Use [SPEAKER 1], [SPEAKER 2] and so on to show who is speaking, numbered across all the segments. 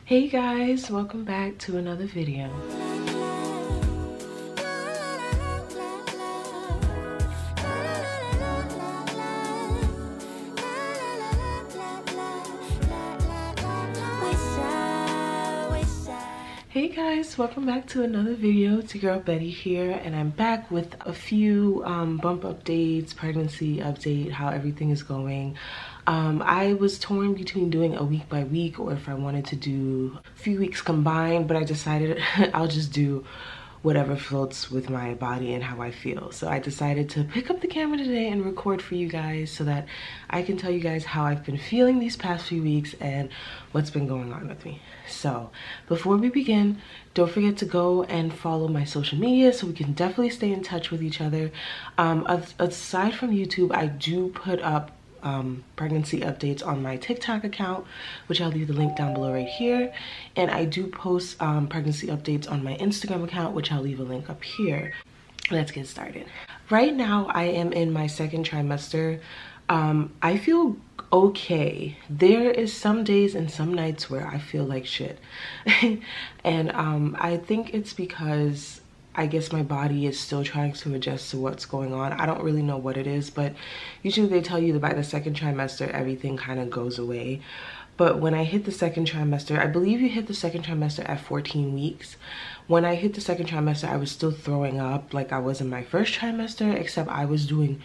[SPEAKER 1] Hey guys, welcome back to another video. Hey guys, welcome back to another video. It's your girl Betty here, and I'm back with a few bump updates, pregnancy update, how everything is going. I was torn between doing a week by week or if I wanted to do a few weeks combined, but I decided I'll just do whatever floats with my body and how I feel. So I decided to pick up the camera today and record for you guys so that I can tell you guys how I've been feeling these past few weeks and what's been going on with me. So before we begin, don't forget to go and follow my social media so we can definitely stay in touch with each other. Aside from YouTube, I do put up pregnancy updates on my TikTok account, which I'll leave the link down below right here, and I do post pregnancy updates on my Instagram account, which I'll leave a link up here. Let's get started. Right now I am in my second trimester. I feel okay. There is some days and some nights where I feel like shit and I think it's because I guess my body is still trying to adjust to what's going on. I don't really know what it is, but usually they tell you that by the second trimester, everything kind of goes away. But when I hit the second trimester, I believe you hit the second trimester at 14 weeks. When I hit the second trimester, I was still throwing up like I was in my first trimester, except I was throwing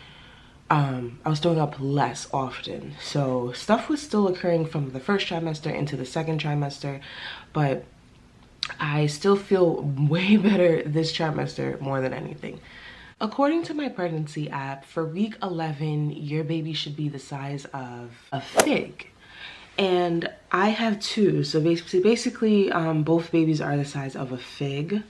[SPEAKER 1] up less often. So stuff was still occurring from the first trimester into the second trimester, but I still feel way better this trimester more than anything. According to my pregnancy app, for week 11, your baby should be the size of a fig. And I have two, so basically both babies are the size of a fig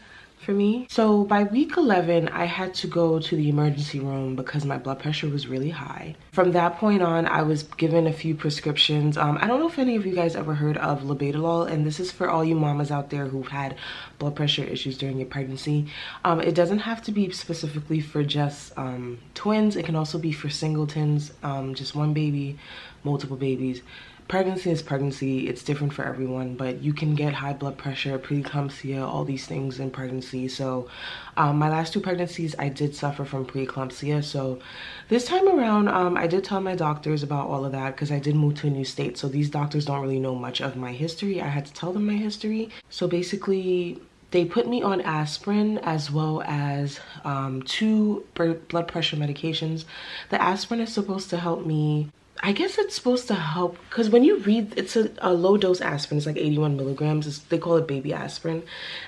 [SPEAKER 1] for me. So by week 11, I had to go to the emergency room because my blood pressure was really high. From that point on, I was given a few prescriptions. I don't know if any of you guys ever heard of labetalol, and this is for all you mamas out there who've had blood pressure issues during your pregnancy. It doesn't have to be specifically for just twins. It can also be for singletons, just one baby, multiple babies. Pregnancy is pregnancy. It's different for everyone, but you can get high blood pressure, preeclampsia, all these things in pregnancy. So my last two pregnancies, I did suffer from preeclampsia. So this time around, I did tell my doctors about all of that because I did move to a new state. So these doctors don't really know much of my history. I had to tell them my history. So basically, they put me on aspirin as well as two blood pressure medications. The aspirin is supposed to help me. I guess it's supposed to help because when you read, it's a low dose aspirin. It's like 81 milligrams. They call it baby aspirin.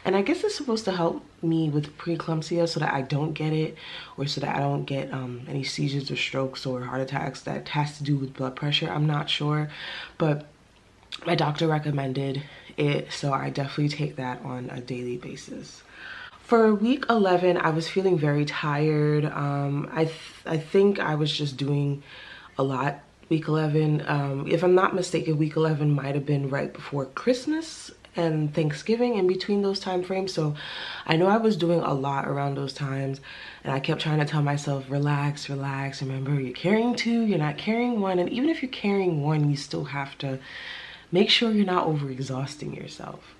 [SPEAKER 1] And I guess it's supposed to help me with preeclampsia so that I don't get it, or so that I don't get any seizures or strokes or heart attacks that has to do with blood pressure. I'm not sure, but my doctor recommended it, so I definitely take that on a daily basis. For week 11, I was feeling very tired. I think I was just doing a lot. Week 11, if I'm not mistaken, week 11 might have been right before Christmas and Thanksgiving, in between those time frames. So I know I was doing a lot around those times, and I kept trying to tell myself, relax, relax. Remember, you're carrying two, you're not carrying one. And even if you're carrying one, you still have to make sure you're not overexhausting yourself.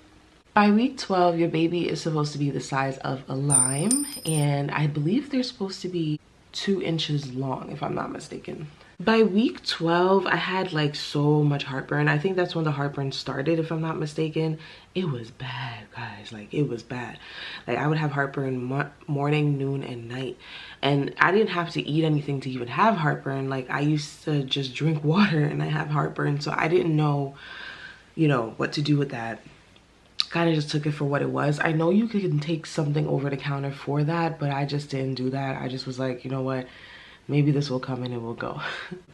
[SPEAKER 1] By week 12, your baby is supposed to be the size of a lime, and I believe they're supposed to be 2 inches long, if I'm not mistaken. By week 12, I had like so much heartburn. I think that's when the heartburn started, if I'm not mistaken. It was bad, guys. Like, it was bad. Like, I would have heartburn morning, noon, and night. And I didn't have to eat anything to even have heartburn. Like, I used to just drink water and I have heartburn. So I didn't know, you know, what to do with that. Kind of just took it for what it was. I know you can take something over the counter for that, but I just didn't do that. I just was like, you know what? Maybe this will come and it will go.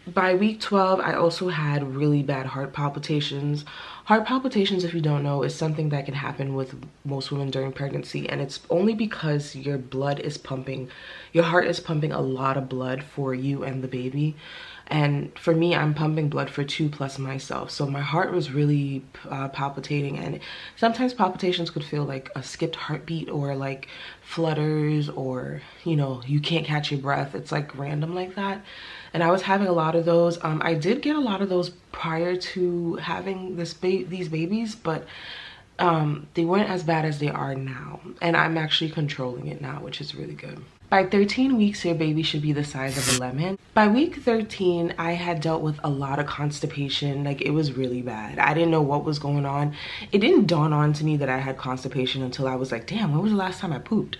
[SPEAKER 1] By week 12, I also had really bad heart palpitations. Heart palpitations, if you don't know, is something that can happen with most women during pregnancy, and it's only because your blood is pumping, your heart is pumping a lot of blood for you and the baby. And for me, I'm pumping blood for 2 plus myself. So my heart was really palpitating, and sometimes palpitations could feel like a skipped heartbeat or like flutters, or, you know, you can't catch your breath. It's like random like that. And I was having a lot of those. I did get a lot of those prior to having these babies, but they weren't as bad as they are now. And I'm actually controlling it now, which is really good. By 13 weeks, your baby should be the size of a lemon. By week 13, I had dealt with a lot of constipation. Like, it was really bad. I didn't know what was going on. It didn't dawn on to me that I had constipation until I was like, damn, when was the last time I pooped?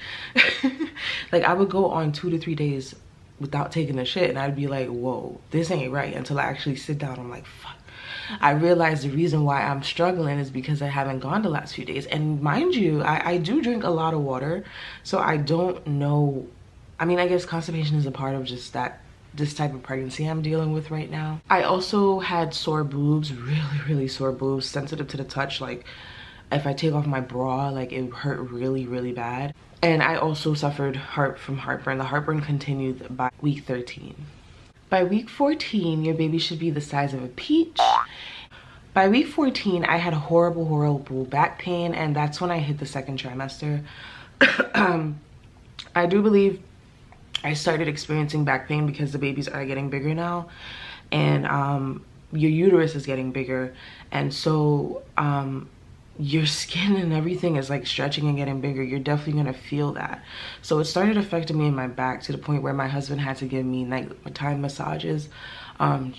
[SPEAKER 1] Like, I would go on 2 to 3 days without taking a shit, and I'd be like, whoa, this ain't right, until I actually sit down. I'm like, fuck. I realized the reason why I'm struggling is because I haven't gone the last few days. And mind you, I do drink a lot of water, so I don't know. I mean, I guess constipation is a part of just this type of pregnancy I'm dealing with right now. I also had sore boobs, really sore boobs, sensitive to the touch. Like, if I take off my bra, like, it hurt really bad. And I also suffered from heartburn. The heartburn continued by week 13. By week 14, your baby should be the size of a peach. By week 14, I had horrible back pain, and that's when I hit the second trimester. I do believe I started experiencing back pain because the babies are getting bigger now, and your uterus is getting bigger, and so your skin and everything is like stretching and getting bigger. You're definitely gonna feel that. So it started affecting me in my back to the point where my husband had to give me nighttime massages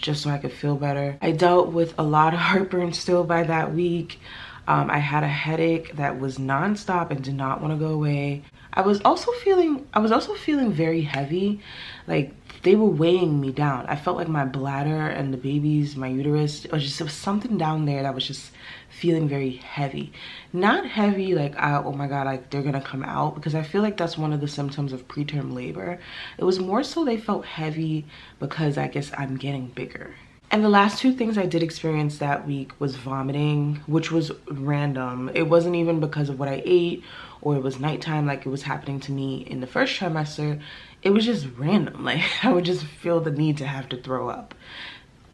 [SPEAKER 1] just so I could feel better. I dealt with a lot of heartburn still by that week. I had a headache that was nonstop and did not want to go away. I was also feeling very heavy. Like, they were weighing me down. I felt like my bladder and the babies, my uterus, it was something down there that was just feeling very heavy. Not heavy like, oh my god, like they're gonna come out, because I feel like that's one of the symptoms of preterm labor. It was more so they felt heavy because I guess I'm getting bigger. And the last 2 things I did experience that week was vomiting, which was random. It wasn't even because of what I ate or it was nighttime like it was happening to me in the first trimester. It was just random. Like, I would just feel the need to have to throw up.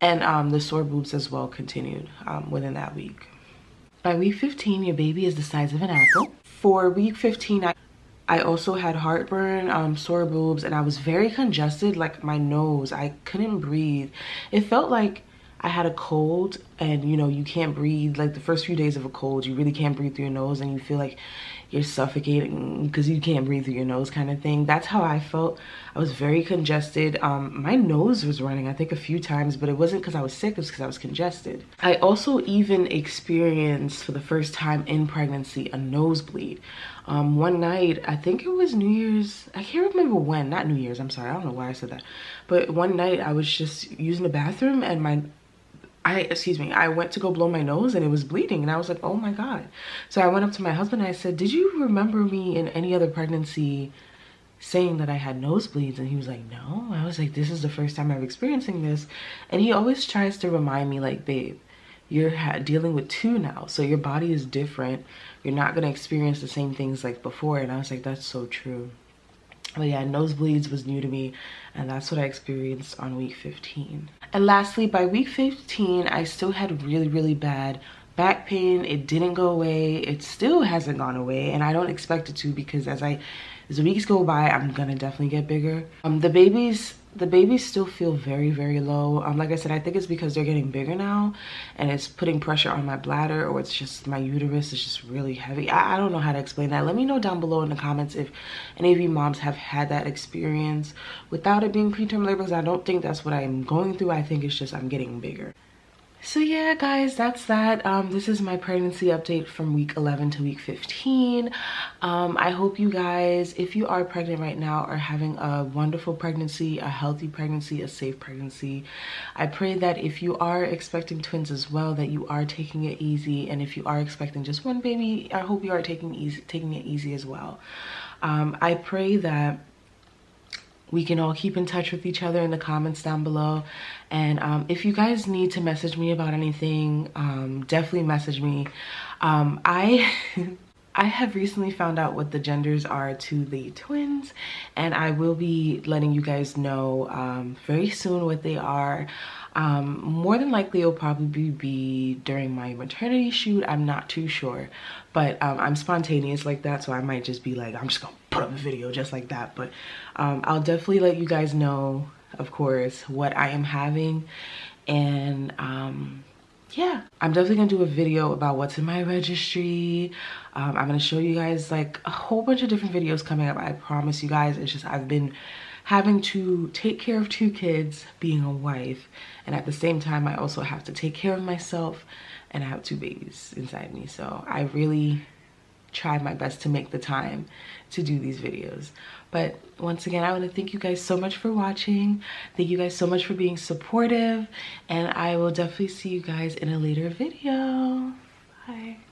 [SPEAKER 1] And the sore boobs as well continued within that week. By week 15, your baby is the size of an apple. For week 15, I also had heartburn, sore boobs, and I was very congested. Like, my nose, I couldn't breathe. It felt like I had a cold, and you know, you can't breathe. Like, the first few days of a cold, you really can't breathe through your nose, and you feel like you're suffocating because you can't breathe through your nose, kind of thing. That's how I felt. I was very congested. My nose was running, I think, a few times, but it wasn't because I was sick, it was because I was congested. I also even experienced, for the first time in pregnancy, a nosebleed. One night, I think it was New Year's, I can't remember when, not New Year's, I'm sorry, I don't know why I said that. But one night I was just using the bathroom and I went to go blow my nose and it was bleeding, and I was like, oh my god. So I went up to my husband and I said, did you remember me in any other pregnancy saying that I had nosebleeds? And he was like, no. I was like, this is the first time I'm experiencing this. And he always tries to remind me, like, babe, you're dealing with 2 now, so your body is different. You're not gonna experience the same things like before. And I was like, that's so true. But yeah, nosebleeds was new to me, and that's what I experienced on week 15. And lastly, by week 15, I still had really bad back pain. It didn't go away. It still hasn't gone away, and I don't expect it to, because as the weeks go by, I'm gonna definitely get bigger. The babies still feel very low. Like I said, I think it's because they're getting bigger now, and it's putting pressure on my bladder, or it's just my uterus is just really heavy. I don't know how to explain that. Let me know down below in the comments if any of you moms have had that experience without it being preterm labor, because I don't think that's what I'm going through. I think it's just I'm getting bigger. So yeah, guys, that's that. This is my pregnancy update from week 11 to week 15. I hope you guys, if you are pregnant right now, are having a wonderful pregnancy, a healthy pregnancy, a safe pregnancy. I pray that if you are expecting twins as well, that you are taking it easy. And if you are expecting just one baby, I hope you are taking it easy as well. I pray that we can all keep in touch with each other in the comments down below. And if you guys need to message me about anything, definitely message me. I I have recently found out what the genders are to the twins, and I will be letting you guys know very soon what they are. More than likely it'll probably be during my maternity shoot. I'm not too sure, but I'm spontaneous like that, so I might just be like, I'm just gonna put up a video just like that. But I'll definitely let you guys know, of course, what I am having. And yeah, I'm definitely gonna do a video about what's in my registry. I'm gonna show you guys like a whole bunch of different videos coming up. I promise you guys. It's just I've been having to take care of 2 kids, being a wife, and at the same time I also have to take care of myself, and I have 2 babies inside me. So I really try my best to make the time to do these videos. But once again, I want to thank you guys so much for watching. Thank you guys so much for being supportive, and I will definitely see you guys in a later video. Bye.